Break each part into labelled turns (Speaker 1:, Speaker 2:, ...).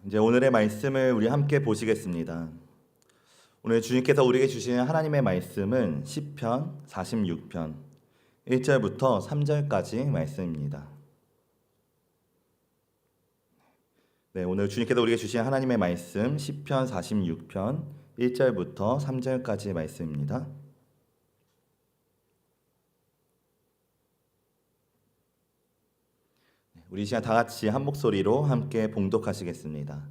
Speaker 1: 이제 오늘의 말씀을 우리 함께 보시겠습니다. 오늘 주님께서 우리에게 주시는 하나님의 말씀은 시편 46편 1절부터 3절까지 말씀입니다. 네, 오늘 주님께서 우리에게 주신 하나님의 말씀 시편 46편 1절부터 3절까지 말씀입니다. 우리 시간 다 같이 한 목소리로 함께 봉독하시겠습니다.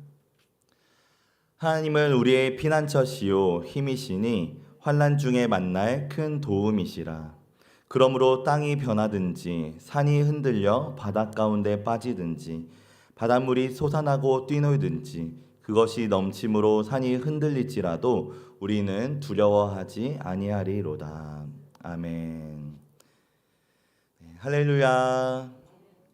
Speaker 1: 하나님은 우리의 피난처시요 힘이시니 환난 중에 만날 큰 도움이시라. 그러므로 땅이 변하든지 산이 흔들려 바닷 가운데 빠지든지 바닷물이 솟아나고 뛰놀든지 그것이 넘침으로 산이 흔들릴지라도 우리는 두려워하지 아니하리로다. 아멘. 네, 할렐루야.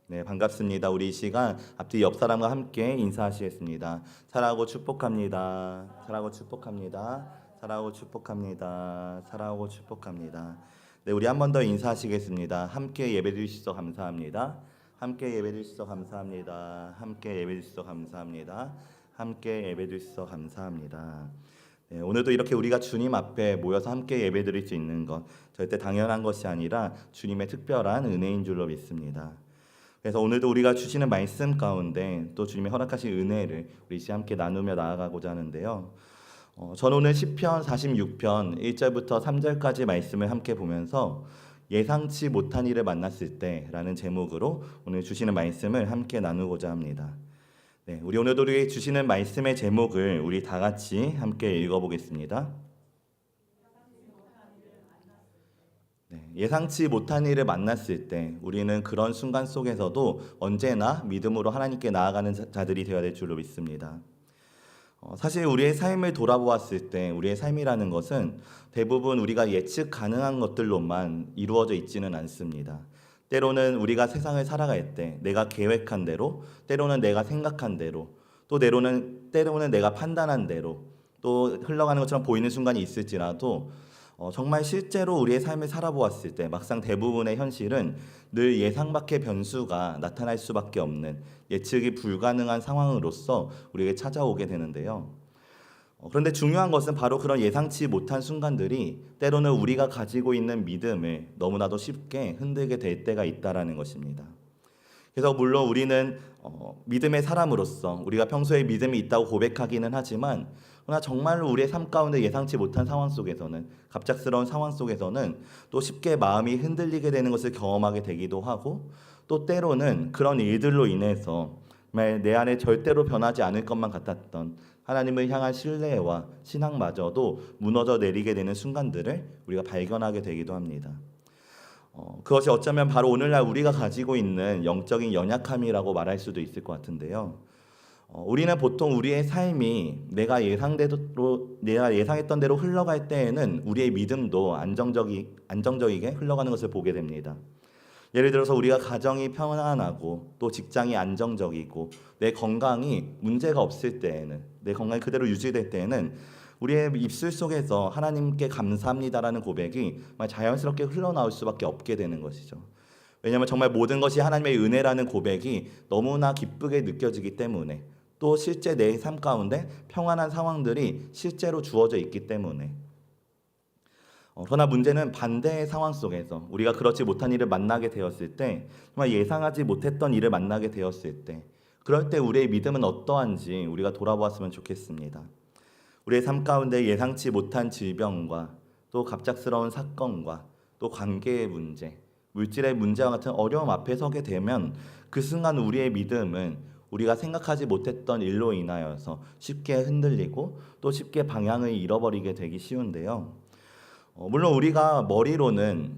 Speaker 1: 네, 반갑습니다. 우리 이 시간 앞뒤 옆 사람과 함께 인사하시겠습니다. 사랑하고 축복합니다. 사랑하고 축복합니다. 사랑하고 축복합니다. 사랑하고 축복합니다. 네, 우리 한 번 더 인사하시겠습니다. 함께 예배드려 주셔서 감사합니다. 함께 예배드려 주셔서 감사합니다. 함께 예배드려 주셔서 감사합니다. 함께 예배드려 주셔서 감사합니다. 네, 오늘도 이렇게 우리가 주님 앞에 모여서 함께 예배드릴 수 있는 것 절대 당연한 것이 아니라 주님의 특별한 은혜인 줄로 믿습니다. 그래서 오늘도 우리가 주시는 말씀 가운데 또 주님의 허락하신 은혜를 우리 함께 나누며 나아가고자 하는데요. 저는 오늘 시편 46편 1절부터 3절까지 말씀을 함께 보면서 예상치 못한 일을 만났을 때라는 제목으로 오늘 주시는 말씀을 함께 나누고자 합니다. 네, 우리 오늘도 우리 주시는 말씀의 제목을 우리 다 같이 함께 읽어보겠습니다. 예상치 못한 일을 만났을 때 우리는 그런 순간 속에서도 언제나 믿음으로 하나님께 나아가는 자들이 되어야 될 줄로 믿습니다. 사실 우리의 삶을 돌아보았을 때 우리의 삶이라는 것은 대부분 우리가 예측 가능한 것들로만 이루어져 있지는 않습니다. 때로는 우리가 세상을 살아갈 때 내가 계획한 대로, 때로는 내가 생각한 대로, 또 때로는 내가 판단한 대로 또 흘러가는 것처럼 보이는 순간이 있을지라도 정말 실제로 우리의 삶을 살아보았을 때 막상 대부분의 현실은 늘 예상 밖의 변수가 나타날 수밖에 없는 예측이 불가능한 상황으로서 우리에게 찾아오게 되는데요. 그런데 중요한 것은 바로 그런 예상치 못한 순간들이 때로는 우리가 가지고 있는 믿음을 너무나도 쉽게 흔들게 될 때가 있다라는 것입니다. 그래서 물론 우리는 믿음의 사람으로서 우리가 평소에 믿음이 있다고 고백하기는 하지만 그러나 정말로 우리의 삶 가운데 예상치 못한 상황 속에서는 갑작스러운 상황 속에서는 또 쉽게 마음이 흔들리게 되는 것을 경험하게 되기도 하고 또 때로는 그런 일들로 인해서 정말 내 안에 절대로 변하지 않을 것만 같았던 하나님을 향한 신뢰와 신앙마저도 무너져 내리게 되는 순간들을 우리가 발견하게 되기도 합니다. 그것이 어쩌면 바로 오늘날 우리가 가지고 있는 영적인 연약함이라고 말할 수도 있을 것 같은데요. 우리는 보통 우리의 삶이 내가 예상했던 대로 흘러갈 때에는 우리의 믿음도 안정적이게 흘러가는 것을 보게 됩니다. 예를 들어서 우리가 가정이 평안하고 또 직장이 안정적이고 내 건강이 문제가 없을 때에는 내 건강이 그대로 유지될 때에는 우리의 입술 속에서 하나님께 감사합니다라는 고백이 자연스럽게 흘러나올 수밖에 없게 되는 것이죠. 왜냐하면 정말 모든 것이 하나님의 은혜라는 고백이 너무나 기쁘게 느껴지기 때문에 또 실제 내 삶 가운데 평안한 상황들이 실제로 주어져 있기 때문에 그러나 문제는 반대의 상황 속에서 우리가 그렇지 못한 일을 만나게 되었을 때 정말 예상하지 못했던 일을 만나게 되었을 때 그럴 때 우리의 믿음은 어떠한지 우리가 돌아보았으면 좋겠습니다. 우리의 삶 가운데 예상치 못한 질병과 또 갑작스러운 사건과 또 관계의 문제, 물질의 문제와 같은 어려움 앞에 서게 되면 그 순간 우리의 믿음은 우리가 생각하지 못했던 일로 인하여서 쉽게 흔들리고 또 쉽게 방향을 잃어버리게 되기 쉬운데요. 물론 우리가 머리로는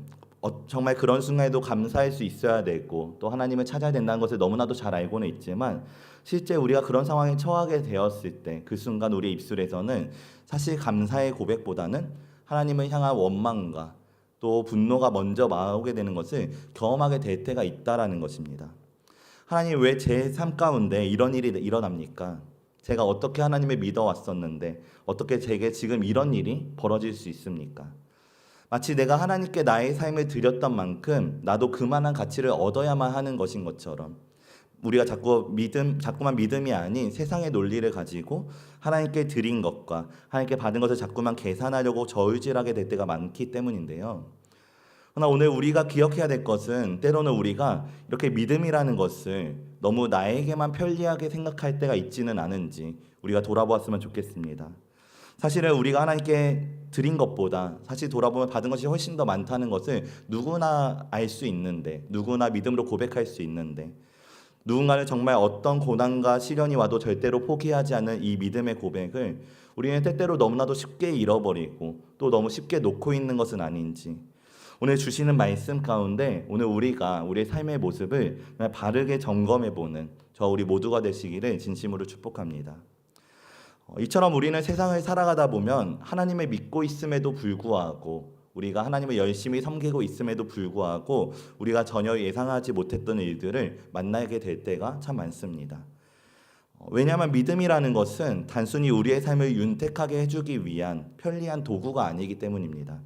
Speaker 1: 정말 그런 순간에도 감사할 수 있어야 되고 또 하나님을 찾아야 된다는 것을 너무나도 잘 알고는 있지만 실제 우리가 그런 상황에 처하게 되었을 때 그 순간 우리 입술에서는 사실 감사의 고백보다는 하나님을 향한 원망과 또 분노가 먼저 나오게 되는 것을 경험하게 될 때가 있다라는 것입니다. 하나님 왜 제 삶 가운데 이런 일이 일어납니까? 제가 어떻게 하나님을 믿어왔었는데 어떻게 제게 지금 이런 일이 벌어질 수 있습니까? 마치 내가 하나님께 나의 삶을 드렸던 만큼 나도 그만한 가치를 얻어야만 하는 것인 것처럼 우리가 자꾸만 믿음이 아닌 세상의 논리를 가지고 하나님께 드린 것과 하나님께 받은 것을 자꾸만 계산하려고 저울질하게 될 때가 많기 때문인데요. 그러나 오늘 우리가 기억해야 될 것은 때로는 우리가 이렇게 믿음이라는 것을 너무 나에게만 편리하게 생각할 때가 있지는 않은지 우리가 돌아보았으면 좋겠습니다. 사실은 우리가 하나님께 드린 것보다 사실 돌아보면 받은 것이 훨씬 더 많다는 것을 누구나 알 수 있는데, 누구나 믿음으로 고백할 수 있는데, 누군가는 정말 어떤 고난과 시련이 와도 절대로 포기하지 않는 이 믿음의 고백을 우리는 때때로 너무나도 쉽게 잃어버리고 또 너무 쉽게 놓고 있는 것은 아닌지, 오늘 주시는 말씀 가운데 오늘 우리가 우리의 삶의 모습을 바르게 점검해보는 저 우리 모두가 되시기를 진심으로 축복합니다. 이처럼 우리는 세상을 살아가다 보면 하나님을 믿고 있음에도 불구하고, 우리가 하나님을 열심히 섬기고 있음에도 불구하고 우리가 전혀 예상하지 못했던 일들을 만나게 될 때가 참 많습니다. 왜냐하면 믿음이라는 것은 단순히 우리의 삶을 윤택하게 해주기 위한 편리한 도구가 아니기 때문입니다.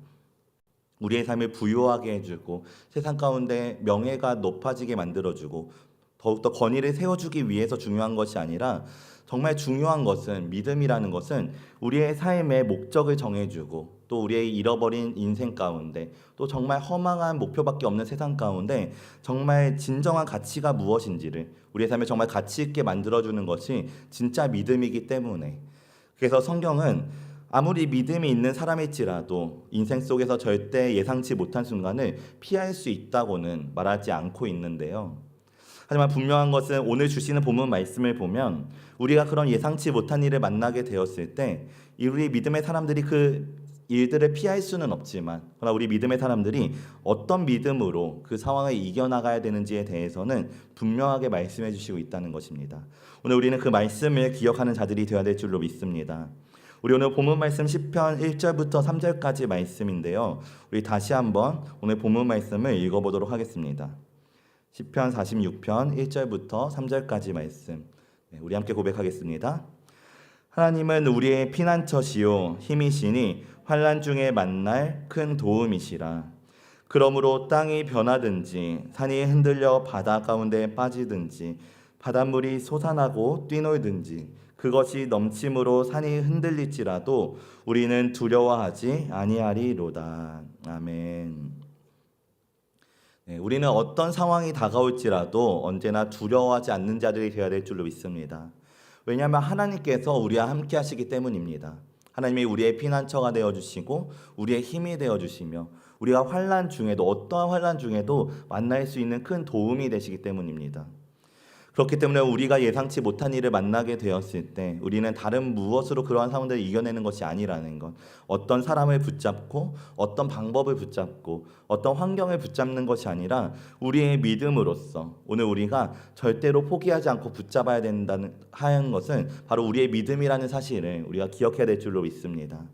Speaker 1: 우리의 삶을 부유하게 해주고 세상 가운데 명예가 높아지게 만들어주고 더욱더 권위를 세워주기 위해서 중요한 것이 아니라, 정말 중요한 것은, 믿음이라는 것은 우리의 삶의 목적을 정해주고 또 우리의 잃어버린 인생 가운데 또 정말 허망한 목표밖에 없는 세상 가운데 정말 진정한 가치가 무엇인지를 우리의 삶에 정말 가치 있게 만들어주는 것이 진짜 믿음이기 때문에, 그래서 성경은 아무리 믿음이 있는 사람일지라도 인생 속에서 절대 예상치 못한 순간을 피할 수 있다고는 말하지 않고 있는데요. 하지만 분명한 것은 오늘 주시는 본문 말씀을 보면 우리가 그런 예상치 못한 일을 만나게 되었을 때 우리 믿음의 사람들이 그 일들을 피할 수는 없지만, 그러나 우리 믿음의 사람들이 어떤 믿음으로 그 상황을 이겨나가야 되는지에 대해서는 분명하게 말씀해 주시고 있다는 것입니다. 오늘 우리는 그 말씀을 기억하는 자들이 되어야 될 줄로 믿습니다. 우리 오늘 본문 말씀 시편 1절부터 3절까지 말씀인데요. 우리 다시 한번 오늘 본문 말씀을 읽어보도록 하겠습니다. 시편 46편 1절부터 3절까지 말씀, 우리 함께 고백하겠습니다. 하나님은 우리의 피난처시요 힘이시니 환난 중에 만날 큰 도움이시라. 그러므로 땅이 변하든지 산이 흔들려 바다 가운데 빠지든지 바닷물이 솟아나고 뛰놀든지 그것이 넘침으로 산이 흔들릴지라도 우리는 두려워하지 아니하리로다. 아멘. 우리는 어떤 상황이 다가올지라도 언제나 두려워하지 않는 자들이 되어야 될 줄로 믿습니다. 왜냐하면 하나님께서 우리와 함께 하시기 때문입니다. 하나님이 우리의 피난처가 되어주시고 우리의 힘이 되어주시며 우리가 환난 중에도, 어떠한 환난 중에도 만날 수 있는 큰 도움이 되시기 때문입니다. 그렇기 때문에 우리가 예상치 못한 일을 만나게 되었을 때 우리는 다른 무엇으로 그러한 상황들을 이겨내는 것이 아니라는 것, 어떤 사람을 붙잡고 어떤 방법을 붙잡고 어떤 환경을 붙잡는 것이 아니라 우리의 믿음으로써 오늘 우리가 절대로 포기하지 않고 붙잡아야 된다는 하는 것은 바로 우리의 믿음이라는 사실을 우리가 기억해야 될 줄로 믿습니다.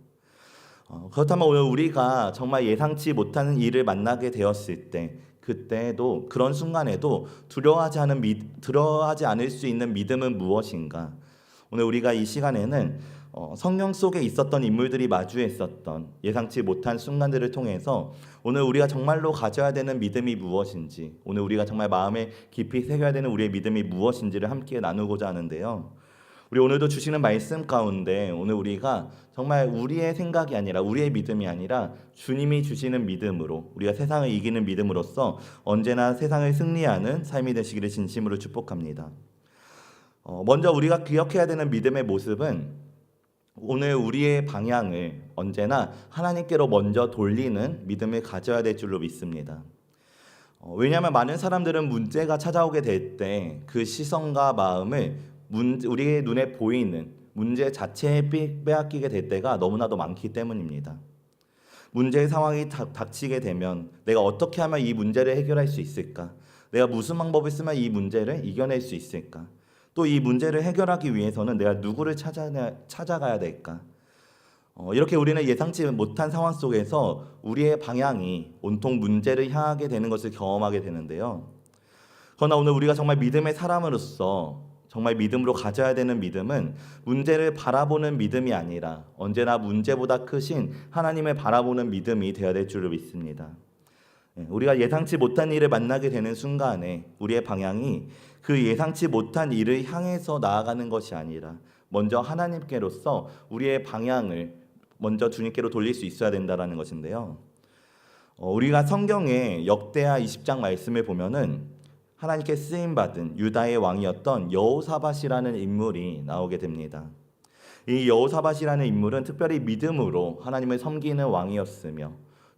Speaker 1: 그렇다면 오늘 우리가 정말 예상치 못하는 일을 만나게 되었을 때, 그때도, 그런 순간에도 두려워하지 않을 수 있는 믿음은 무엇인가? 오늘 우리가 이 시간에는 성경 속에 있었던 인물들이 마주했었던 예상치 못한 순간들을 통해서 오늘 우리가 정말로 가져야 되는 믿음이 무엇인지, 오늘 우리가 정말 마음에 깊이 새겨야 되는 우리의 믿음이 무엇인지를 함께 나누고자 하는데요. 우리 오늘도 주시는 말씀 가운데 오늘 우리가 정말 우리의 생각이 아니라, 우리의 믿음이 아니라 주님이 주시는 믿음으로, 우리가 세상을 이기는 믿음으로써 언제나 세상을 승리하는 삶이 되시기를 진심으로 축복합니다. 먼저 우리가 기억해야 되는 믿음의 모습은 오늘 우리의 방향을 언제나 하나님께로 먼저 돌리는 믿음을 가져야 될 줄로 믿습니다. 왜냐하면 많은 사람들은 문제가 찾아오게 될 때 그 시선과 마음을 우리의 눈에 보이는 문제 자체에 빼앗기게 될 때가 너무나도 많기 때문입니다. 문제의 상황이 닥치게 되면 내가 어떻게 하면 이 문제를 해결할 수 있을까? 내가 무슨 방법을 쓰면 이 문제를 이겨낼 수 있을까? 또 이 문제를 해결하기 위해서는 내가 누구를 찾아가야 될까? 이렇게 우리는 예상치 못한 상황 속에서 우리의 방향이 온통 문제를 향하게 되는 것을 경험하게 되는데요. 그러나 오늘 우리가 정말 믿음의 사람으로서 정말 믿음으로 가져야 되는 믿음은 문제를 바라보는 믿음이 아니라 언제나 문제보다 크신 하나님을 바라보는 믿음이 되어야 될 줄로 믿습니다. 우리가 예상치 못한 일을 만나게 되는 순간에 우리의 방향이 그 예상치 못한 일을 향해서 나아가는 것이 아니라 먼저 하나님께로서 우리의 방향을 먼저 주님께로 돌릴 수 있어야 된다라는 것인데요. 우리가 성경의 역대하 20장 말씀을 보면은 하나님께 쓰임 받은 유다의 왕이었던 여호사밧이라는 인물이 나오게 됩니다. 이 여호사밧이라는 인물은 특별히 믿음으로 하나님을 섬기는 왕이었으며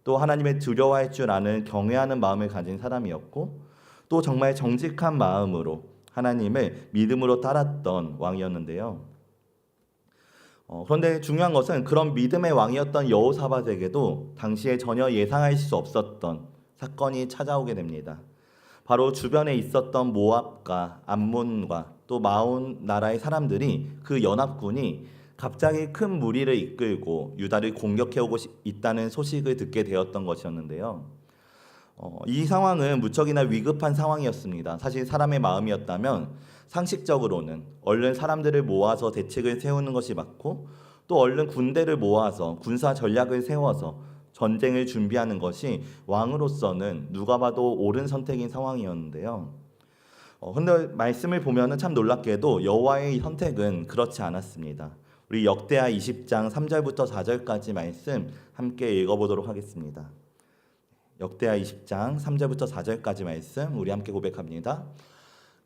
Speaker 1: 또 하나님을 두려워할 줄 아는 경외하는 마음을 가진 사람이었고 또 정말 정직한 마음으로 하나님을 믿음으로 따랐던 왕이었는데요. 그런데 중요한 것은 그런 믿음의 왕이었던 여호사밧에게도 당시에 전혀 예상할 수 없었던 사건이 찾아오게 됩니다. 바로 주변에 있었던 모압과 암몬과 또 마온 나라의 사람들이 그 연합군이 갑자기 큰 무리를 이끌고 유다를 공격해오고 있다는 소식을 듣게 되었던 것이었는데요. 이 상황은 무척이나 위급한 상황이었습니다. 사실 사람의 마음이었다면 상식적으로는 얼른 사람들을 모아서 대책을 세우는 것이 맞고 또 얼른 군대를 모아서 군사 전략을 세워서 전쟁을 준비하는 것이 왕으로서는 누가 봐도 옳은 선택인 상황이었는데요. 근데 말씀을 보면은 참 놀랍게도 여호와의 선택은 그렇지 않았습니다. 우리 역대하 20장 3절부터 4절까지 말씀 함께 읽어보도록 하겠습니다. 역대하 20장 3절부터 4절까지 말씀 우리 함께 고백합니다.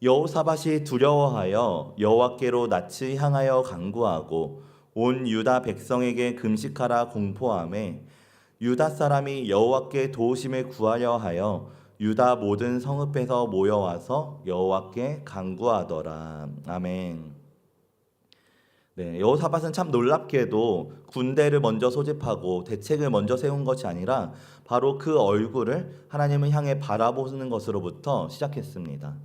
Speaker 1: 여호사밧이 두려워하여 여호와께로 낯을 향하여 간구하고 온 유다 백성에게 금식하라 공포하매 유다 사람이 여호와께 도우심을 구하려 하여 유다 모든 성읍에서 모여와서 여호와께 간구하더라. 아멘. 여호사밧은 참 놀랍게도 군대를 먼저 소집하고 대책을 먼저 세운 것이 아니라 바로 그 얼굴을 하나님을 향해 바라보는 것으로부터 시작했습니다.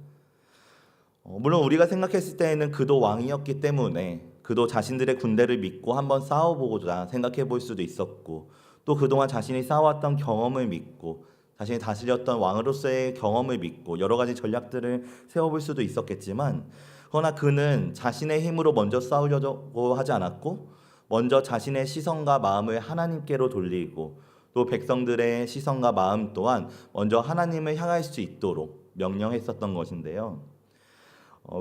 Speaker 1: 물론 우리가 생각했을 때에는 그도 왕이었기 때문에 그도 자신들의 군대를 믿고 한번 싸워보고자 생각해 볼 수도 있었고 또 그동안 자신이 쌓아왔던 경험을 믿고 자신이 다스렸던 왕으로서의 경험을 믿고 여러 가지 전략들을 세워볼 수도 있었겠지만 그러나 그는 자신의 힘으로 먼저 싸우려고 하지 않았고 먼저 자신의 시선과 마음을 하나님께로 돌리고 또 백성들의 시선과 마음 또한 먼저 하나님을 향할 수 있도록 명령했었던 것인데요.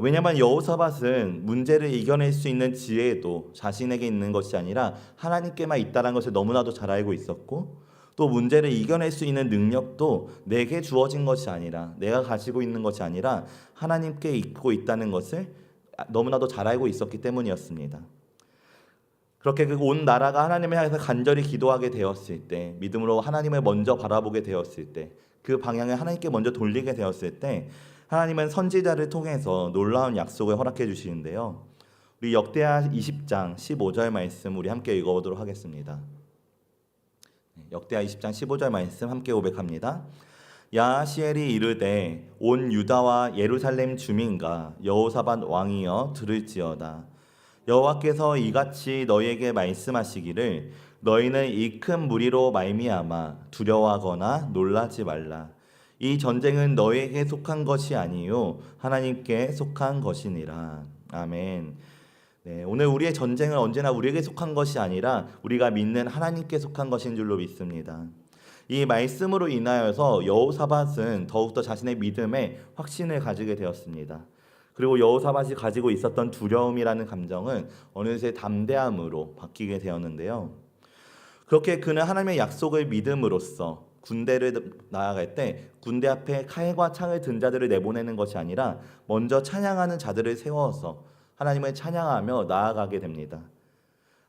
Speaker 1: 왜냐하면 여호사밧은 문제를 이겨낼 수 있는 지혜도 자신에게 있는 것이 아니라 하나님께만 있다는 것을 너무나도 잘 알고 있었고 또 문제를 이겨낼 수 있는 능력도 내게 주어진 것이 아니라 내가 가지고 있는 것이 아니라 하나님께 있고 있다는 것을 너무나도 잘 알고 있었기 때문이었습니다. 그렇게 그 온 나라가 하나님을 향해서 간절히 기도하게 되었을 때 믿음으로 하나님을 먼저 바라보게 되었을 때 그 방향을 하나님께 먼저 돌리게 되었을 때 하나님은 선지자를 통해서 놀라운 약속을 허락해 주시는데요. 우리 역대하 20장 15절 말씀 우리 함께 읽어보도록 하겠습니다. 역대하 20장 15절 말씀 함께 고백합니다. 야하시엘이 이르되 온 유다와 예루살렘 주민과 여호사밧 왕이여 들을지어다. 여호와께서 이같이 너희에게 말씀하시기를 너희는 이 큰 무리로 말미암아 두려워하거나 놀라지 말라. 이 전쟁은 너희에게 속한 것이 아니요 하나님께 속한 것이니라. 아멘. 오늘 우리의 전쟁은 언제나 우리에게 속한 것이 아니라 우리가 믿는 하나님께 속한 것인 줄로 믿습니다. 이 말씀으로 인하여서 여호사밧은 더욱더 자신의 믿음에 확신을 가지게 되었습니다. 그리고 여호사밧이 가지고 있었던 두려움이라는 감정은 어느새 담대함으로 바뀌게 되었는데요. 그렇게 그는 하나님의 약속을 믿음으로써 군대를 나아갈 때 군대 앞에 칼과 창을 든 자들을 내보내는 것이 아니라 먼저 찬양하는 자들을 세워서 하나님을 찬양하며 나아가게 됩니다.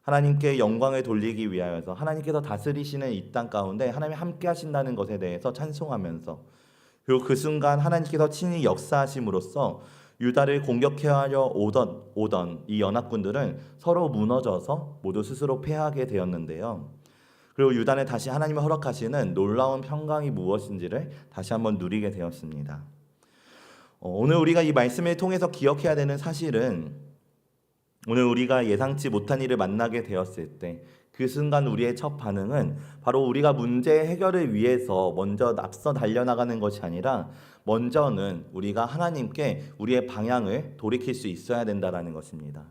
Speaker 1: 하나님께 영광을 돌리기 위하여서 하나님께서 다스리시는 이 땅 가운데 하나님이 함께 하신다는 것에 대해서 찬송하면서 그리고 그 순간 하나님께서 친히 역사하심으로써 유다를 공격하려 오던 이 연합군들은 서로 무너져서 모두 스스로 패하게 되었는데요. 그리고 유다는 다시 하나님이 허락하시는 놀라운 평강이 무엇인지를 다시 한번 누리게 되었습니다. 오늘 우리가 이 말씀을 통해서 기억해야 되는 사실은 오늘 우리가 예상치 못한 일을 만나게 되었을 때 그 순간 우리의 첫 반응은 바로 우리가 문제 해결을 위해서 먼저 앞서 달려나가는 것이 아니라 먼저는 우리가 하나님께 우리의 방향을 돌이킬 수 있어야 된다는 것입니다.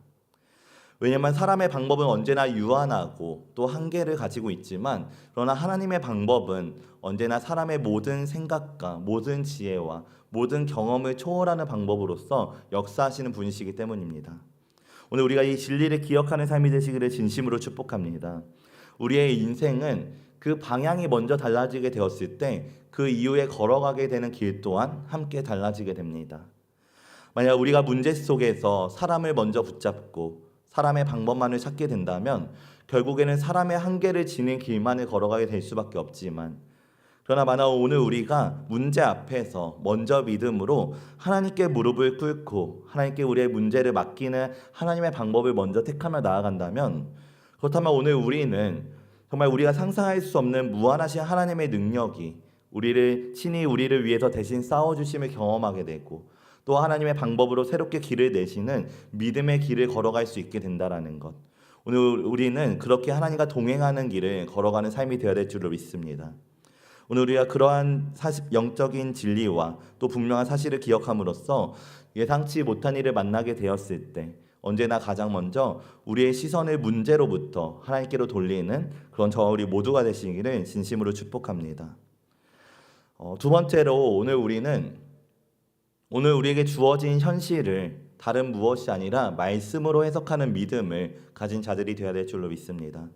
Speaker 1: 왜냐하면 사람의 방법은 언제나 유한하고 또 한계를 가지고 있지만, 그러나 하나님의 방법은 언제나 사람의 모든 생각과 모든 지혜와 모든 경험을 초월하는 방법으로서 역사하시는 분이시기 때문입니다. 오늘 우리가 이 진리를 기억하는 삶이 되시기를 진심으로 축복합니다. 우리의 인생은 그 방향이 먼저 달라지게 되었을 때 그 이후에 걸어가게 되는 길 또한 함께 달라지게 됩니다. 만약 우리가 문제 속에서 사람을 먼저 붙잡고 사람의 방법만을 찾게 된다면 결국에는 사람의 한계를 지닌 길만을 걸어가게 될 수밖에 없지만, 그러나 만약 오늘 우리가 문제 앞에서 먼저 믿음으로 하나님께 무릎을 꿇고 하나님께 우리의 문제를 맡기는 하나님의 방법을 먼저 택하며 나아간다면, 그렇다면 오늘 우리는 정말 우리가 상상할 수 없는 무한하신 하나님의 능력이 친히 우리를 위해서 대신 싸워주심을 경험하게 되고, 또 하나님의 방법으로 새롭게 길을 내시는 믿음의 길을 걸어갈 수 있게 된다라는 것. 오늘 우리는 그렇게 하나님과 동행하는 길을 걸어가는 삶이 되어야 될 줄로 믿습니다. 오늘 우리가 그러한 영적인 진리와 또 분명한 사실을 기억함으로써 예상치 못한 일을 만나게 되었을 때 언제나 가장 먼저 우리의 시선을 문제로부터 하나님께로 돌리는 그런 저와 우리 모두가 되시기를 진심으로 축복합니다. 두 번째로 오늘 우리에게 주어진 현실을 다른 무엇이 아니라 말씀으로 해석하는 믿음을 가진 자들이 되어야 될 줄로 믿습니다.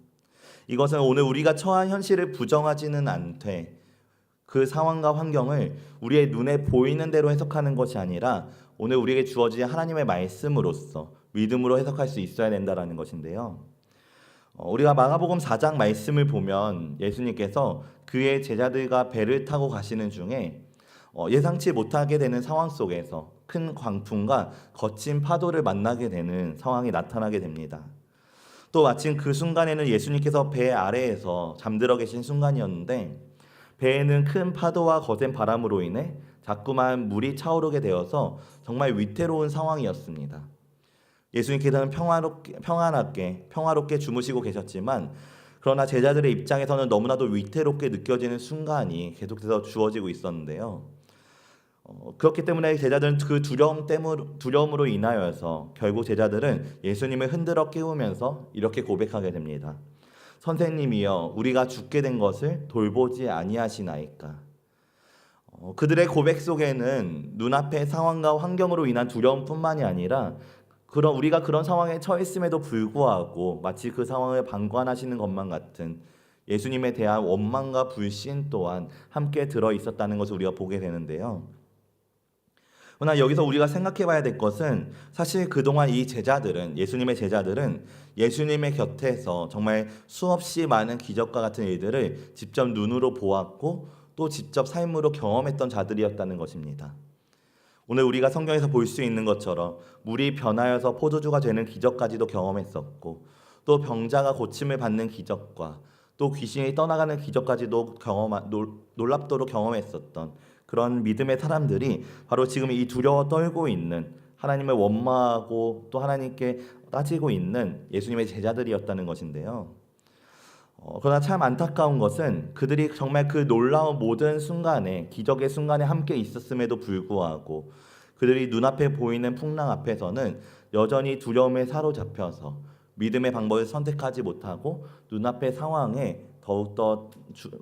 Speaker 1: 이것은 오늘 우리가 처한 현실을 부정하지는 않되 그 상황과 환경을 우리의 눈에 보이는 대로 해석하는 것이 아니라 오늘 우리에게 주어진 하나님의 말씀으로서 믿음으로 해석할 수 있어야 된다는 것인데요. 우리가 마가복음 4장 말씀을 보면 예수님께서 그의 제자들과 배를 타고 가시는 중에 예상치 못하게 되는 상황 속에서 큰 광풍과 거친 파도를 만나게 되는 상황이 나타나게 됩니다. 또 마침 그 순간에는 예수님께서 배 아래에서 잠들어 계신 순간이었는데, 배에는 큰 파도와 거센 바람으로 인해 자꾸만 물이 차오르게 되어서 정말 위태로운 상황이었습니다. 예수님께서는 평화롭게 주무시고 계셨지만, 그러나 제자들의 입장에서는 너무나도 위태롭게 느껴지는 순간이 계속해서 주어지고 있었는데요. 그렇기 때문에 제자들은 그 두려움으로 인하여서 결국 제자들은 예수님을 흔들어 깨우면서 이렇게 고백하게 됩니다. 선생님이여, 우리가 죽게 된 것을 돌보지 아니하시나이까. 그들의 고백 속에는 눈앞의 상황과 환경으로 인한 두려움뿐만이 아니라 우리가 그런 상황에 처했음에도 불구하고 마치 그 상황을 방관하시는 것만 같은 예수님에 대한 원망과 불신 또한 함께 들어 있었다는 것을 우리가 보게 되는데요. 그러나 여기서 우리가 생각해 봐야 될 것은, 사실 그동안 예수님의 제자들은 예수님의 곁에서 정말 수없이 많은 기적과 같은 일들을 직접 눈으로 보았고 또 직접 삶으로 경험했던 자들이었다는 것입니다. 오늘 우리가 성경에서 볼 수 있는 것처럼 물이 변하여서 포도주가 되는 기적까지도 경험했었고, 또 병자가 고침을 받는 기적과 또 귀신이 떠나가는 기적까지도 놀랍도록 경험했었던 그런 믿음의 사람들이 바로 지금 이 두려워 떨고 있는, 하나님을 원망하고 또 하나님께 따지고 있는 예수님의 제자들이었다는 것인데요. 그러나 참 안타까운 것은 그들이 정말 그 놀라운 모든 순간에, 기적의 순간에 함께 있었음에도 불구하고 그들이 눈앞에 보이는 풍랑 앞에서는 여전히 두려움에 사로잡혀서 믿음의 방법을 선택하지 못하고 눈앞의 상황에 더욱더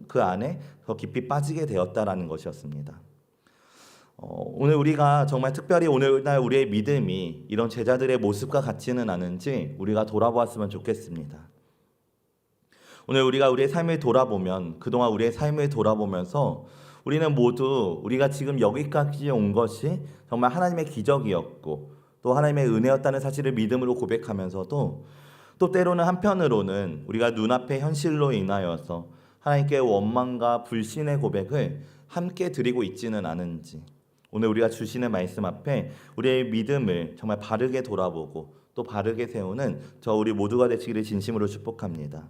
Speaker 1: 그 안에 더 깊이 빠지게 되었다라는 것이었습니다. 오늘 우리가 정말 특별히 오늘날 우리의 믿음이 이런 제자들의 모습과 같지는 않은지 우리가 돌아보았으면 좋겠습니다. 오늘 우리의 삶을 돌아보면, 그동안 우리의 삶을 돌아보면서 우리는 모두 우리가 지금 여기까지 온 것이 정말 하나님의 기적이었고 또 하나님의 은혜였다는 사실을 믿음으로 고백하면서도, 또 때로는 한편으로는 우리가 눈앞의 현실로 인하여서 하나님께 원망과 불신의 고백을 함께 드리고 있지는 않은지, 오늘 우리가 주시는 말씀 앞에 우리의 믿음을 정말 바르게 돌아보고 또 바르게 세우는 우리 모두가 되시기를 진심으로 축복합니다.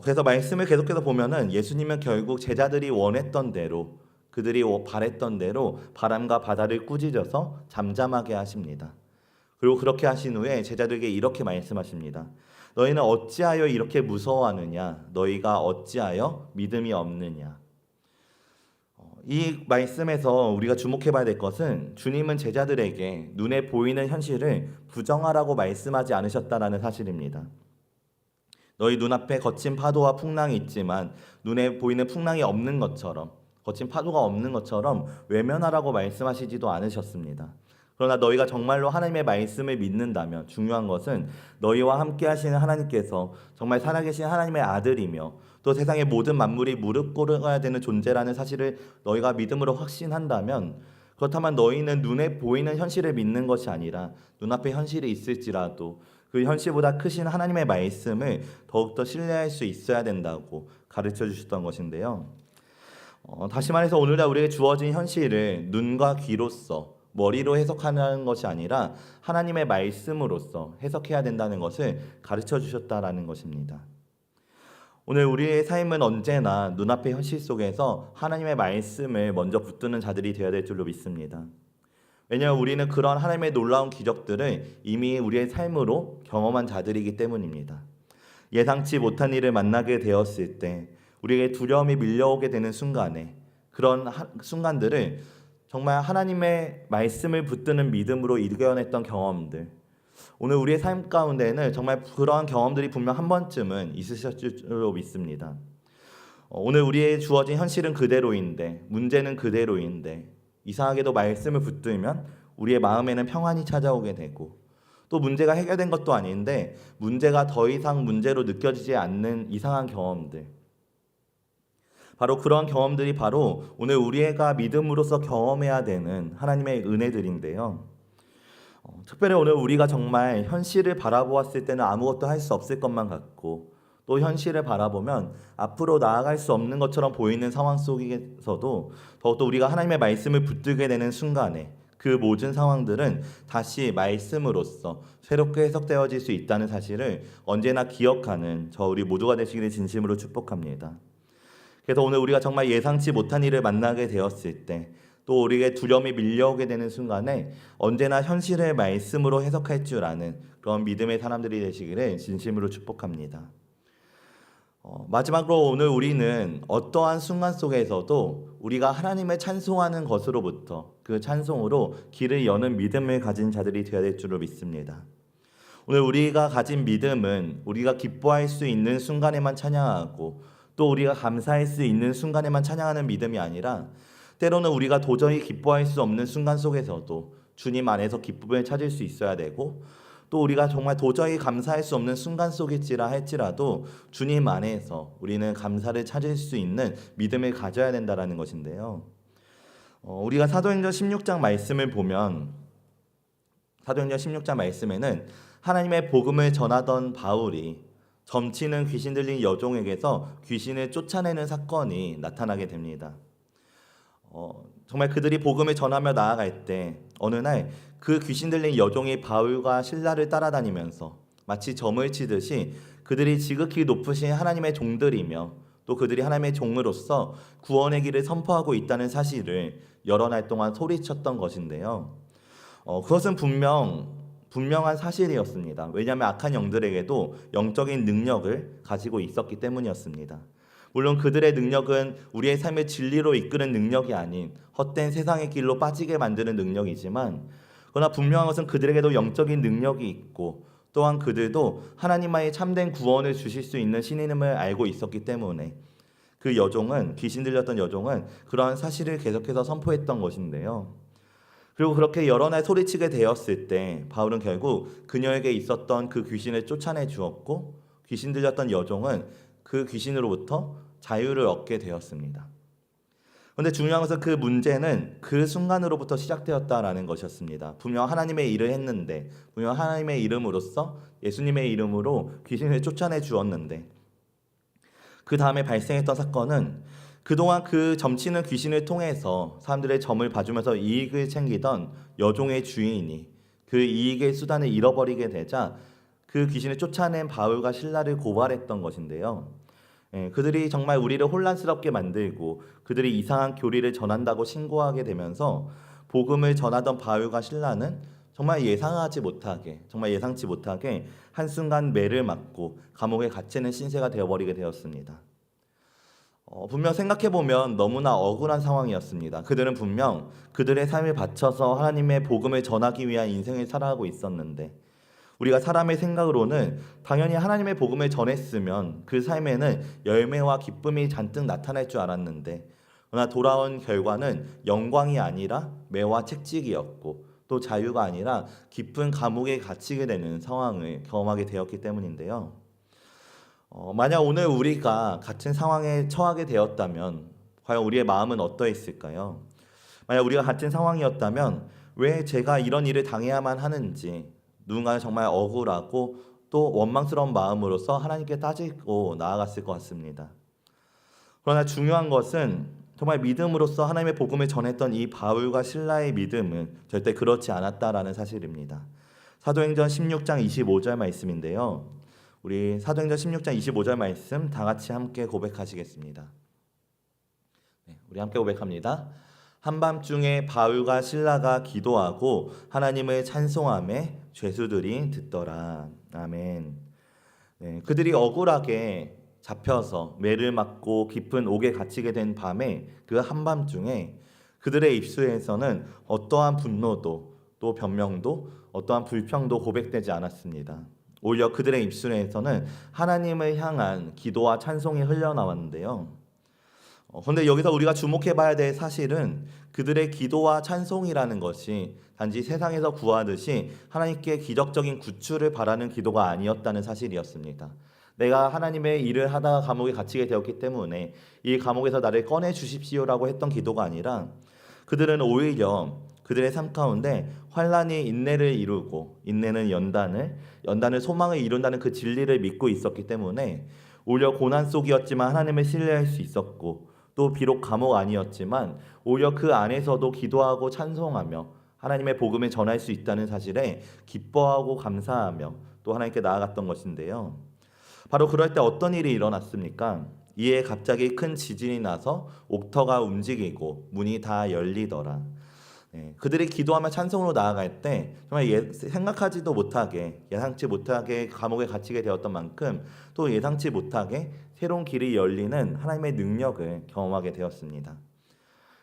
Speaker 1: 그래서 말씀을 계속해서 보면은 예수님은 결국 제자들이 원했던 대로, 그들이 바랬던 대로 바람과 바다를 꾸짖어서 잠잠하게 하십니다. 그리고 그렇게 하신 후에 제자들에게 이렇게 말씀하십니다. 너희는 어찌하여 이렇게 무서워하느냐? 너희가 어찌하여 믿음이 없느냐? 이 말씀에서 우리가 주목해 봐야 될 것은 주님은 제자들에게 눈에 보이는 현실을 부정하라고 말씀하지 않으셨다라는 사실입니다. 너희 눈앞에 거친 파도와 풍랑이 있지만 눈에 보이는 풍랑이 없는 것처럼, 거친 파도가 없는 것처럼 외면하라고 말씀하시지도 않으셨습니다. 그러나 너희가 정말로 하나님의 말씀을 믿는다면 중요한 것은 너희와 함께 하시는 하나님께서 정말 살아계신 하나님의 아들이며 또 세상의 모든 만물이 무릎 꿇어야 되는 존재라는 사실을 너희가 믿음으로 확신한다면, 그렇다면 너희는 눈에 보이는 현실을 믿는 것이 아니라 눈앞에 현실이 있을지라도 그 현실보다 크신 하나님의 말씀을 더욱더 신뢰할 수 있어야 된다고 가르쳐 주셨던 것인데요. 다시 말해서 오늘날 우리에게 주어진 현실을 눈과 귀로서 머리로 해석하는 것이 아니라 하나님의 말씀으로서 해석해야 된다는 것을 가르쳐 주셨다라는 것입니다. 오늘 우리의 삶은 언제나 눈앞의 현실 속에서 하나님의 말씀을 먼저 붙드는 자들이 되어야 될 줄로 믿습니다. 왜냐하면 우리는 그런 하나님의 놀라운 기적들을 이미 우리의 삶으로 경험한 자들이기 때문입니다. 예상치 못한 일을 만나게 되었을 때 우리에게 두려움이 밀려오게 되는 순간에 그런 순간들을 정말 하나님의 말씀을 붙드는 믿음으로 이겨냈던 경험들, 오늘 우리의 삶 가운데는 정말 그러한 경험들이 분명 한 번쯤은 있으셨을 줄로 믿습니다. 오늘 우리의 주어진 현실은 그대로인데, 문제는 그대로인데 이상하게도 말씀을 붙들면 우리의 마음에는 평안이 찾아오게 되고, 또 문제가 해결된 것도 아닌데 문제가 더 이상 문제로 느껴지지 않는 이상한 경험들, 바로 그런 경험들이 바로 오늘 우리가 믿음으로써 경험해야 되는 하나님의 은혜들인데요. 특별히 오늘 우리가 정말 현실을 바라보았을 때는 아무것도 할 수 없을 것만 같고, 또 현실을 바라보면 앞으로 나아갈 수 없는 것처럼 보이는 상황 속에서도 더욱더 우리가 하나님의 말씀을 붙들게 되는 순간에 그 모든 상황들은 다시 말씀으로써 새롭게 해석되어질 수 있다는 사실을 언제나 기억하는 저 우리 모두가 되시기를 진심으로 축복합니다. 그래서 오늘 우리가 정말 예상치 못한 일을 만나게 되었을 때, 또 우리에게 두려움이 밀려오게 되는 순간에 언제나 현실을 말씀으로 해석할 줄 아는 그런 믿음의 사람들이 되시기를 진심으로 축복합니다. 마지막으로 오늘 우리는 어떠한 순간 속에서도 우리가 하나님을 찬송하는 것으로부터 그 찬송으로 길을 여는 믿음을 가진 자들이 되어야 될 줄로 믿습니다. 오늘 우리가 가진 믿음은 우리가 기뻐할 수 있는 순간에만 찬양하고 또 우리가 감사할 수 있는 순간에만 찬양하는 믿음이 아니라, 때로는 우리가 도저히 기뻐할 수 없는 순간 속에서도 주님 안에서 기쁨을 찾을 수 있어야 되고, 또 우리가 정말 도저히 감사할 수 없는 순간 속일지라 할지라도 주님 안에서 우리는 감사를 찾을 수 있는 믿음을 가져야 된다는 것인데요. 우리가 사도행전 16장 말씀을 보면, 사도행전 16장 말씀에는 하나님의 복음을 전하던 바울이 점치는 귀신 들린 여종에게서 귀신을 쫓아내는 사건이 나타나게 됩니다. 정말 그들이 복음을 전하며 나아갈 때 어느 날 그 귀신 들린 여종이 바울과 실라를 따라다니면서 마치 점을 치듯이 그들이 지극히 높으신 하나님의 종들이며 또 그들이 하나님의 종으로서 구원의 길을 선포하고 있다는 사실을 여러 날 동안 소리쳤던 것인데요. 그것은 분명한 사실이었습니다. 왜냐하면 악한 영들에게도 영적인 능력을 가지고 있었기 때문이었습니다. 물론 그들의 능력은 우리의 삶을 진리로 이끄는 능력이 아닌 헛된 세상의 길로 빠지게 만드는 능력이지만, 그러나 분명한 것은 그들에게도 영적인 능력이 있고 또한 그들도 하나님만이 참된 구원을 주실 수 있는 신임을 알고 있었기 때문에 그 여종은, 귀신 들렸던 여종은 그러한 사실을 계속해서 선포했던 것인데요. 그리고 그렇게 여러 날 소리치게 되었을 때 바울은 결국 그녀에게 있었던 그 귀신을 쫓아내 주었고, 귀신 들렸던 여종은 그 귀신으로부터 자유를 얻게 되었습니다. 그런데 중요한 것은 그 문제는 그 순간으로부터 시작되었다라는 것이었습니다. 분명 하나님의 일을 했는데, 분명 하나님의 이름으로써 예수님의 이름으로 귀신을 쫓아내 주었는데, 그 다음에 발생했던 사건은 그동안 그 점치는 귀신을 통해서 사람들의 점을 봐주면서 이익을 챙기던 여종의 주인이 그 이익의 수단을 잃어버리게 되자 그 귀신을 쫓아낸 바울과 실라를 고발했던 것인데요. 그들이 정말 우리를 혼란스럽게 만들고 그들이 이상한 교리를 전한다고 신고하게 되면서 복음을 전하던 바울과 실라는 정말 예상치 못하게 한순간 매를 맞고 감옥에 갇히는 신세가 되어버리게 되었습니다. 분명 생각해보면 너무나 억울한 상황이었습니다. 그들은 분명 그들의 삶을 바쳐서 하나님의 복음을 전하기 위한 인생을 살아가고 있었는데 우리가 사람의 생각으로는 당연히 하나님의 복음을 전했으면 그 삶에는 열매와 기쁨이 잔뜩 나타날 줄 알았는데 그러나 돌아온 결과는 영광이 아니라 매와 채찍이었고 또 자유가 아니라 깊은 감옥에 갇히게 되는 상황을 경험하게 되었기 때문인데요. 만약 오늘 우리가 같은 상황에 처하게 되었다면 과연 우리의 마음은 어떠했을까요? 만약 우리가 같은 상황이었다면 왜 제가 이런 일을 당해야만 하는지 누군가는 정말 억울하고 또 원망스러운 마음으로서 하나님께 따지고 나아갔을 것 같습니다. 그러나 중요한 것은 정말 믿음으로써 하나님의 복음을 전했던 이 바울과 실라의 믿음은 절대 그렇지 않았다라는 사실입니다. 사도행전 16장 25절 말씀인데요. 우리 사도행전 16장 25절 말씀 다 같이 함께 고백하시겠습니다. 우리 함께 고백합니다. 한밤중에 바울과 실라가 기도하고 하나님을 찬송하며 죄수들이 듣더라. 아멘. 그들이 억울하게 잡혀서 매를 맞고 깊은 옥에 갇히게 된 밤에 그 한밤중에 그들의 입술에서는 어떠한 분노도 또 변명도 어떠한 불평도 고백되지 않았습니다. 오히려 그들의 입술에서는 하나님을 향한 기도와 찬송이 흘러나왔는데요. 그런데 여기서 우리가 주목해 봐야 될 사실은 그들의 기도와 찬송이라는 것이 단지 세상에서 구하듯이 하나님께 기적적인 구출을 바라는 기도가 아니었다는 사실이었습니다. 내가 하나님의 일을 하다가 감옥에 갇히게 되었기 때문에 이 감옥에서 나를 꺼내 주십시오라고 했던 기도가 아니라 그들은 오히려 그들의 삶 가운데 환난이 인내를 이루고 인내는 연단을 소망을 이룬다는 그 진리를 믿고 있었기 때문에 오히려 고난 속이었지만 하나님을 신뢰할 수 있었고 또 비록 감옥 아니었지만 오히려 그 안에서도 기도하고 찬송하며 하나님의 복음을 전할 수 있다는 사실에 기뻐하고 감사하며 또 하나님께 나아갔던 것인데요. 바로 그럴 때 어떤 일이 일어났습니까? 이에 갑자기 큰 지진이 나서 옥터가 움직이고 문이 다 열리더라. 그들이 기도하며 찬송으로 나아갈 때 정말 생각하지도 못하게 예상치 못하게 감옥에 갇히게 되었던 만큼 또 예상치 못하게 새로운 길이 열리는 하나님의 능력을 경험하게 되었습니다.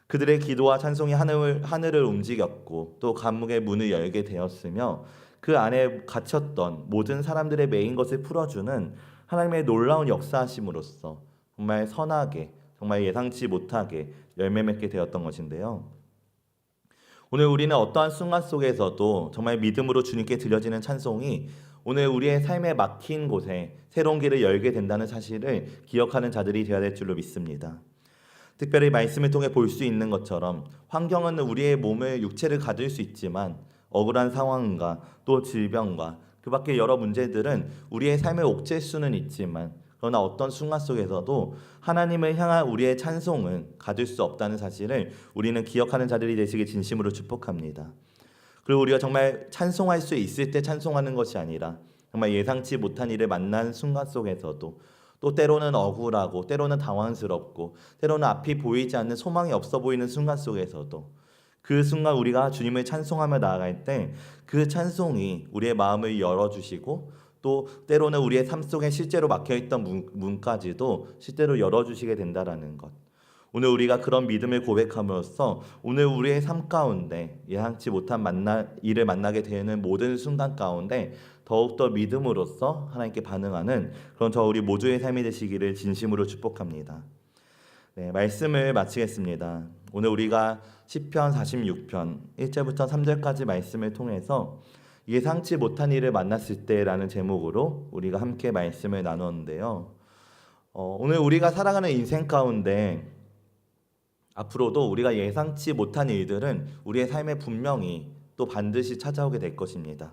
Speaker 1: 그들의 기도와 찬송이 하늘을 움직였고 또 감옥의 문을 열게 되었으며 그 안에 갇혔던 모든 사람들의 매인 것을 풀어주는 하나님의 놀라운 역사하심으로써 정말 선하게 정말 예상치 못하게 열매 맺게 되었던 것인데요. 오늘 우리는 어떠한 순간 속에서도 정말 믿음으로 주님께 드려지는 찬송이 오늘 우리의 삶에 막힌 곳에 새로운 길을 열게 된다는 사실을 기억하는 자들이 되어야 될 줄로 믿습니다. 특별히 말씀을 통해 볼 수 있는 것처럼 환경은 우리의 몸을 육체를 가질 수 있지만 억울한 상황과 또 질병과 그 밖에 여러 문제들은 우리의 삶을 옥죄할 수는 있지만 그러나 어떤 순간 속에서도 하나님을 향한 우리의 찬송은 가질 수 없다는 사실을 우리는 기억하는 자들이 되시길 진심으로 축복합니다. 그리고 우리가 정말 찬송할 수 있을 때 찬송하는 것이 아니라 정말 예상치 못한 일을 만난 순간 속에서도 또 때로는 억울하고 때로는 당황스럽고 때로는 앞이 보이지 않는 소망이 없어 보이는 순간 속에서도 그 순간 우리가 주님을 찬송하며 나아갈 때 그 찬송이 우리의 마음을 열어주시고 또 때로는 우리의 삶 속에 실제로 막혀있던 문까지도 실제로 열어주시게 된다라는 것. 오늘 우리가 그런 믿음을 고백함으로써 오늘 우리의 삶 가운데 예상치 못한 일을 만나게 되는 모든 순간 가운데 더욱더 믿음으로써 하나님께 반응하는 그런 우리 모두의 삶이 되시기를 진심으로 축복합니다. 말씀을 마치겠습니다. 오늘 우리가 시편 46편 1절부터 3절까지 말씀을 통해서 예상치 못한 일을 만났을 때라는 제목으로 우리가 함께 말씀을 나눴는데요. 오늘 우리가 살아가는 인생 가운데 앞으로도 우리가 예상치 못한 일들은 우리의 삶에 분명히 또 반드시 찾아오게 될 것입니다.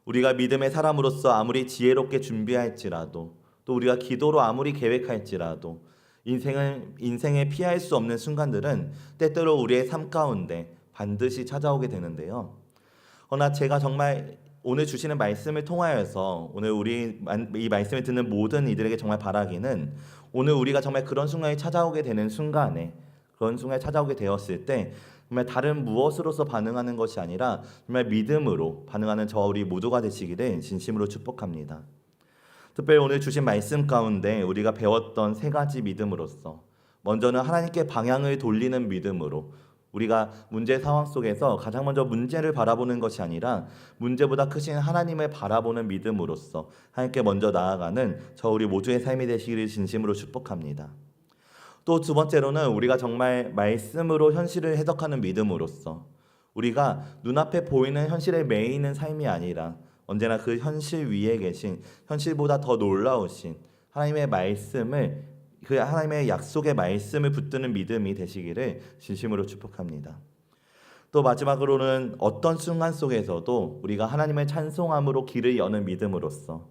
Speaker 1: 우리가 믿음의 사람으로서 아무리 지혜롭게 준비할지라도 또 우리가 기도로 아무리 계획할지라도 인생에 피할 수 없는 순간들은 때때로 우리의 삶 가운데 반드시 찾아오게 되는데요. 그러나 제가 정말 오늘 주시는 말씀을 통하여서 오늘 우리 이 말씀을 듣는 모든 이들에게 정말 바라기는 오늘 우리가 정말 그런 순간이 찾아오게 되는 순간에 그런 순간이 찾아오게 되었을 때 정말 다른 무엇으로서 반응하는 것이 아니라 정말 믿음으로 반응하는 저와 우리 모두가 되시기를 진심으로 축복합니다. 특별히 오늘 주신 말씀 가운데 우리가 배웠던 세 가지 믿음으로서 먼저는 하나님께 방향을 돌리는 믿음으로 우리가 문제 상황 속에서 가장 먼저 문제를 바라보는 것이 아니라 문제보다 크신 하나님을 바라보는 믿음으로써 하나님께 먼저 나아가는 저 우리 모두의 삶이 되시기를 진심으로 축복합니다. 또 두 번째로는 우리가 정말 말씀으로 현실을 해석하는 믿음으로써 우리가 눈앞에 보이는 현실에 매이는 삶이 아니라 언제나 그 현실 위에 계신 현실보다 더 놀라우신 하나님의 말씀을 그 하나님의 약속의 말씀을 붙드는 믿음이 되시기를 진심으로 축복합니다. 또 마지막으로는 어떤 순간 속에서도 우리가 하나님을 찬송함으로 길을 여는 믿음으로써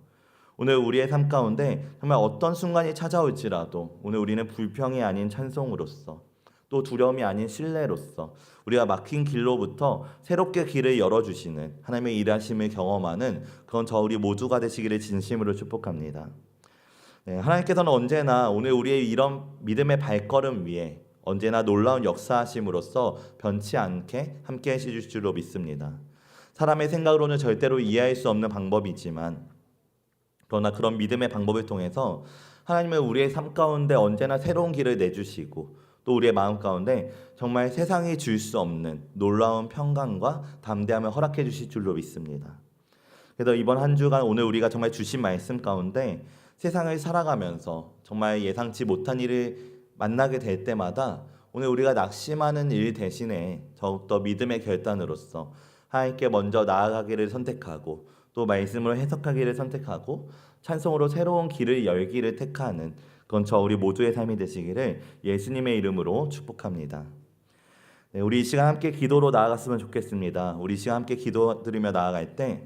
Speaker 1: 오늘 우리의 삶 가운데 정말 어떤 순간이 찾아올지라도 오늘 우리는 불평이 아닌 찬송으로써 또 두려움이 아닌 신뢰로써 우리가 막힌 길로부터 새롭게 길을 열어주시는 하나님의 일하심을 경험하는 그런 저 우리 모두가 되시기를 진심으로 축복합니다. 하나님께서는 언제나 오늘 우리의 이런 믿음의 발걸음 위에 언제나 놀라운 역사하심으로써 변치 않게 함께 해주실 줄로 믿습니다. 사람의 생각으로는 절대로 이해할 수 없는 방법이지만 그러나 그런 믿음의 방법을 통해서 하나님은 우리의 삶 가운데 언제나 새로운 길을 내주시고 또 우리의 마음 가운데 정말 세상이 줄 수 없는 놀라운 평강과 담대함을 허락해 주실 줄로 믿습니다. 그래서 이번 한 주간 오늘 우리가 정말 주신 말씀 가운데 세상을 살아가면서 정말 예상치 못한 일을 만나게 될 때마다 오늘 우리가 낙심하는 일 대신에 더욱더 믿음의 결단으로서 하나님께 먼저 나아가기를 선택하고 또 말씀으로 해석하기를 선택하고 찬송으로 새로운 길을 열기를 택하는 그건 저 우리 모두의 삶이 되시기를 예수님의 이름으로 축복합니다. 우리 이 시간 함께 기도로 나아갔으면 좋겠습니다. 우리 이 시간 함께 기도드리며 나아갈 때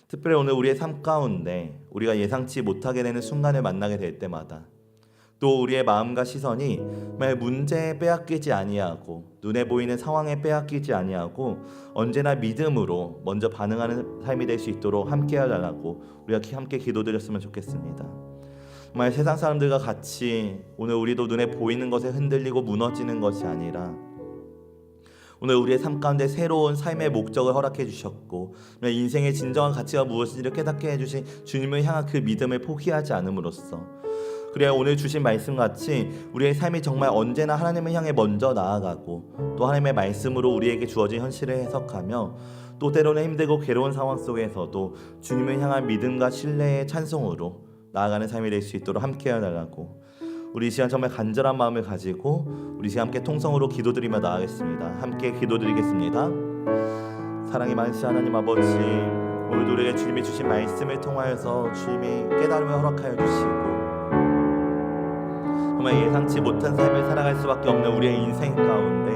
Speaker 1: 특별히 오늘 우리의 삶 가운데 우리가 예상치 못하게 되는 순간을 만나게 될 때마다 또 우리의 마음과 시선이 정말 문제에 빼앗기지 아니하고 눈에 보이는 상황에 빼앗기지 아니하고 언제나 믿음으로 먼저 반응하는 삶이 될 수 있도록 함께 하라고 우리가 함께 기도드렸으면 좋겠습니다. 정말 세상 사람들과 같이 오늘 우리도 눈에 보이는 것에 흔들리고 무너지는 것이 아니라 오늘 우리의 삶 가운데 새로운 삶의 목적을 허락해 주셨고 인생의 진정한 가치가 무엇인지를 깨닫게 해주신 주님을 향한 그 믿음을 포기하지 않음으로써 그래야 오늘 주신 말씀같이 우리의 삶이 정말 언제나 하나님을 향해 먼저 나아가고 또 하나님의 말씀으로 우리에게 주어진 현실을 해석하며 또 때로는 힘들고 괴로운 상황 속에서도 주님을 향한 믿음과 신뢰의 찬송으로 나아가는 삶이 될 수 있도록 함께 해달라고 우리 이 시간 정말 간절한 마음을 가지고 우리 시간 함께 통성으로 기도드리며 나아가겠습니다. 함께 기도드리겠습니다. 사랑이 많으신 하나님 아버지, 오늘도 우리에게 주님이 주신 말씀을 통하여서 주님이 깨달음을 허락하여 주시고 정말 예상치 못한 삶을 살아갈 수밖에 없는 우리의 인생 가운데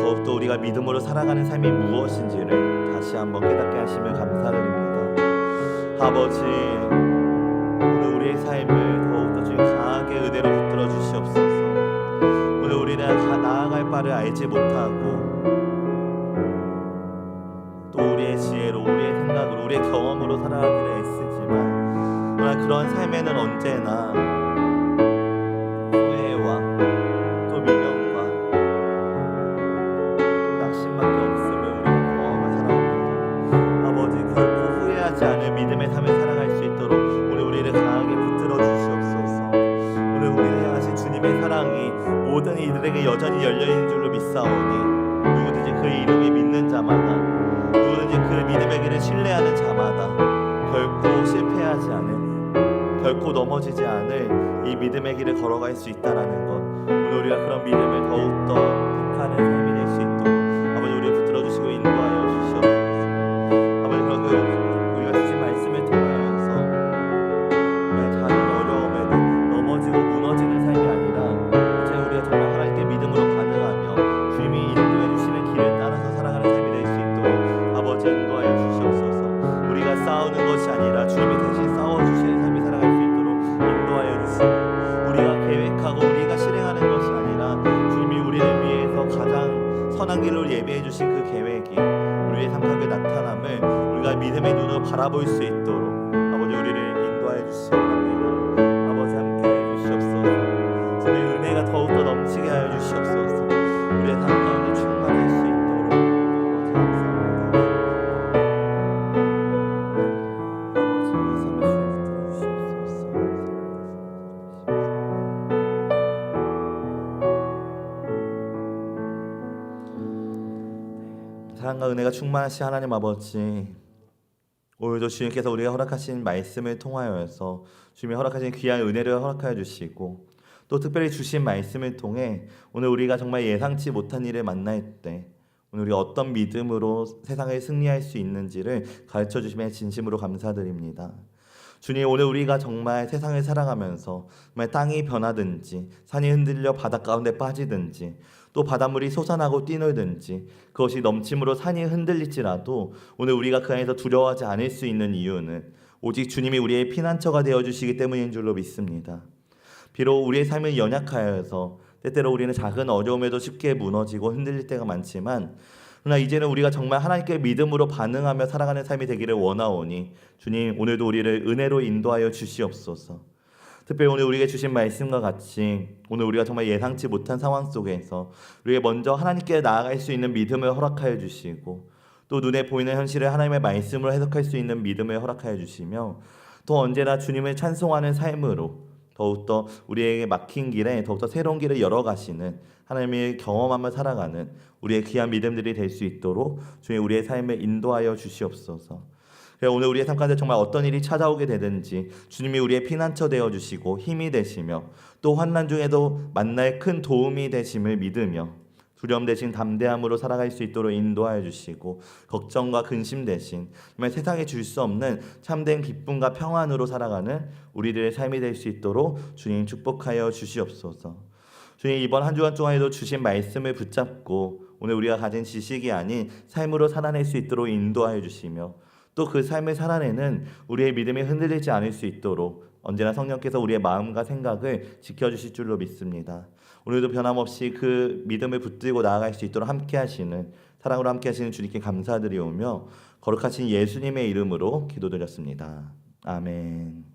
Speaker 1: 더욱더 우리가 믿음으로 살아가는 삶이 무엇인지를 다시 한번 깨닫게 하심을 감사드립니다. 아버지, 오늘 우리의 삶을 더욱더 주님 강하게 은혜로 붙들어 주시옵소서. 오늘 우리는 나아갈 바를 알지 못하고 또 우리의 지혜로 우리의 생각으로 우리의 경험으로 살아가기를 애쓰지만 그러나 그런 삶에는 언제나 후회와 또 미련과 또 낙심밖에 없음을 우리가 경험을 살아옵니다. 아버지, 결코 후회하지 않을 믿음의 삶을 살아갈 수 있도록 오늘 우리를 강하게 붙들어 주시옵소서. 오늘 우리를 향하신 주님의 사랑이 모든 이들에게 여전히 열려있는 줄로 믿사오니 누구든지 그 이름이 믿는 자마다 누구든지 그 믿음의 길을 신뢰하는 자마다 결코 실패하지 않을 결코 넘어지지 않을 이 믿음의 길을 걸어갈 수 있다라는 것, 오늘 우리가 그런 믿음을 더욱더 택하는 삶이 될 수 있도록 아버지 우리를 붙들어 주시고 인도하여 주시옵소서. 아버지, 그런 우리가 주신 말씀을 통하여서 작은 어려움에도 넘어지고 무너지는 삶이 아니라 이제 우리가 정말 하나님께 믿음으로 반응하며 주님이 인도해 주시는 길을 따라서 살아가는 삶이 될 수 있도록 아버지 인도하여 주시옵소서. 우리가 싸우는 것이 아니라 주님이 대신 싸워주시는 삶이 살아갈 수 있도록 인도하여 주시고 우리가 계획하고 우리가 실행하는 것이 아니라 주님이 우리를 위해서 가장 선한 길로 예비해 주신 그 계획이 우리의 삶 가운데 나타남을 우리가 믿음의 눈으로 바라볼 수 있도록 아버지 우리를 인도하여 주시기 바랍니다. 아버지 함께 해주시옵소서. 주님의 은혜가 더욱더 넘치게 하여 주시옵소서. 우리의 삶 가운데 충만할 수 있도록 아버지 감사합니다. 아버지 이 삶의 주님 붙들어 주시옵소서. 사랑과 은혜가 충만하신 하나님 아버지, 오늘도 주님께서 우리가 허락하신 말씀을 통하여서 주님이 허락하신 귀한 은혜를 허락하여 주시고, 또 특별히 주신 말씀을 통해 오늘 우리가 정말 예상치 못한 일을 만날 때 오늘 우리가 어떤 믿음으로 세상을 승리할 수 있는지를 가르쳐 주심에 진심으로 감사드립니다. 주님, 오늘 우리가 정말 세상을 살아가면서 정말 땅이 변하든지 산이 흔들려 바다 가운데 빠지든지 또 바닷물이 솟아나고 뛰놀든지 그것이 넘침으로 산이 흔들릴지라도 오늘 우리가 그 안에서 두려워하지 않을 수 있는 이유는 오직 주님이 우리의 피난처가 되어주시기 때문인 줄로 믿습니다. 비록 우리의 삶은 연약하여서 때때로 우리는 작은 어려움에도 쉽게 무너지고 흔들릴 때가 많지만, 그러나 이제는 우리가 정말 하나님께 믿음으로 반응하며 살아가는 삶이 되기를 원하오니 주님, 오늘도 우리를 은혜로 인도하여 주시옵소서. 특별히 오늘 우리에게 주신 말씀과 같이 오늘 우리가 정말 예상치 못한 상황 속에서 우리에게 먼저 하나님께 나아갈 수 있는 믿음을 허락하여 주시고, 또 눈에 보이는 현실을 하나님의 말씀으로 해석할 수 있는 믿음을 허락하여 주시며, 또 언제나 주님을 찬송하는 삶으로 더욱더 우리에게 막힌 길에 더욱더 새로운 길을 열어가시는 하나님을 경험하며 살아가는 우리의 귀한 믿음들이 될 수 있도록 주님 우리의 삶을 인도하여 주시옵소서. 오늘 우리의 삶 가운데 정말 어떤 일이 찾아오게 되든지 주님이 우리의 피난처 되어주시고 힘이 되시며, 또 환난 중에도 만날 큰 도움이 되심을 믿으며 두려움 대신 담대함으로 살아갈 수 있도록 인도하여 주시고, 걱정과 근심 대신 정말 세상에 줄 수 없는 참된 기쁨과 평안으로 살아가는 우리들의 삶이 될 수 있도록 주님 축복하여 주시옵소서. 주님, 이번 한 주간 동안에도 주신 말씀을 붙잡고 오늘 우리가 가진 지식이 아닌 삶으로 살아낼 수 있도록 인도하여 주시며, 또 그 삶을 살아내는 우리의 믿음이 흔들리지 않을 수 있도록 언제나 성령께서 우리의 마음과 생각을 지켜주실 줄로 믿습니다. 오늘도 변함없이 그 믿음을 붙들고 나아갈 수 있도록 함께 하시는, 사랑으로 함께 하시는 주님께 감사드리오며 거룩하신 예수님의 이름으로 기도드렸습니다. 아멘.